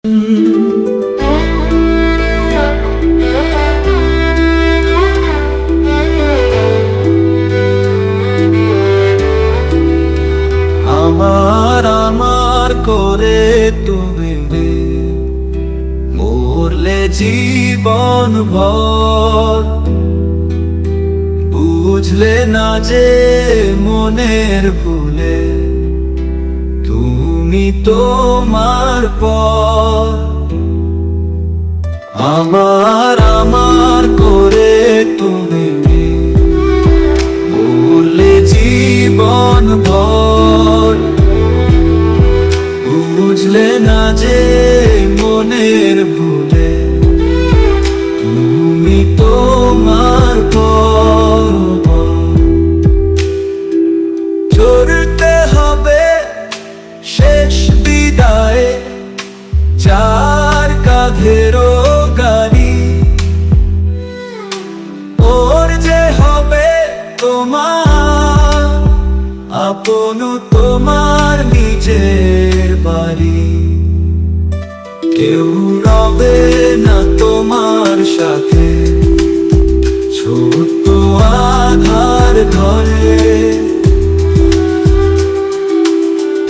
আমার আমার করে তুমি মরলে জীবন ভর, বুঝলে না যে মনের ভুলে তুমি তোমার পর। আমার আমার করে তুমি মরলে জীবন ভর, বুঝলে না যে মনের ভুলে তুমি তোমার পর। চড়তে হবে শেষ বিদায় যার কাঁধেরও গাড়ি, ওর যে হবে তোমার আপন, তোমার নিজের বাড়ি। কেউ রবে না তোমার সাথে ছোট্ট আধার ঘরে,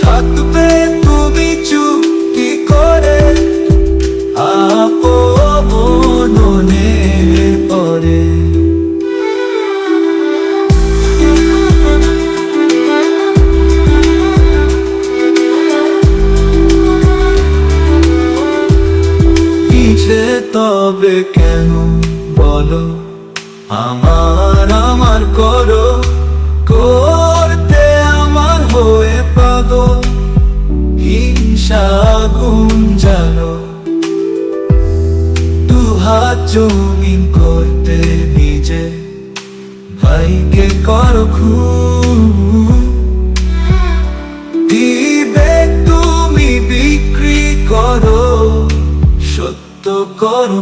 থাকবে তুমি চুপটি করে আপনের পরে। তবে কেন বলো আমার আমার করো, করতে আমার হয়ে পাগল হিংসা গুণ জানো। দুহাত জমিন করতে নিজে ভাইকে করো খুন, দিবে তুমি বিক্রি করো সত্য করো,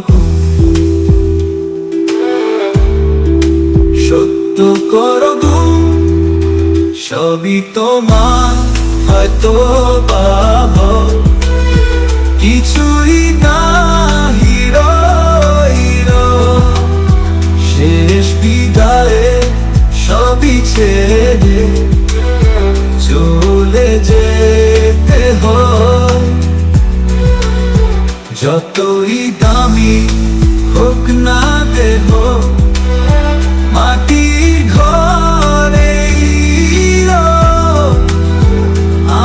সত্য করো সবই তোমার হয়তো পাব, কিছুই না হিরো হিরো। শেষ বিদায়ে সবই ছেড়ে চলে যেতে হয়, যতই দামি হোক না দেহ মাটির ঘরে।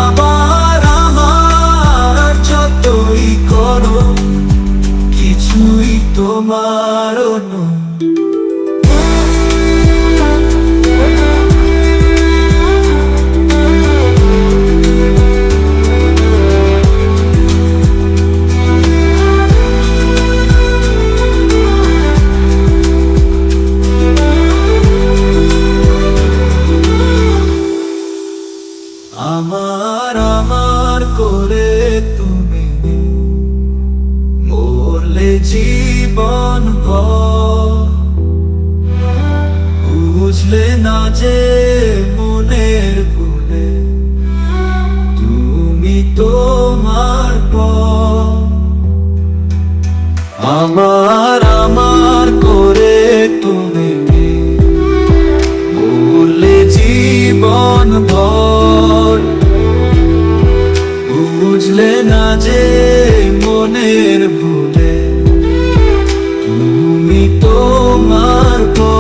আবার আমার যতই করো কিছুই তোমার নয়। আমার আমার করে তুমি মরলে জীবন ভর, বুঝলে না যে মনের ভুলে তুমি তোমার পর। আমার আমার করে তুমি মরলে জীবন ভর, বুঝলে না যে মনের ভুলে তুমি তোমার পর।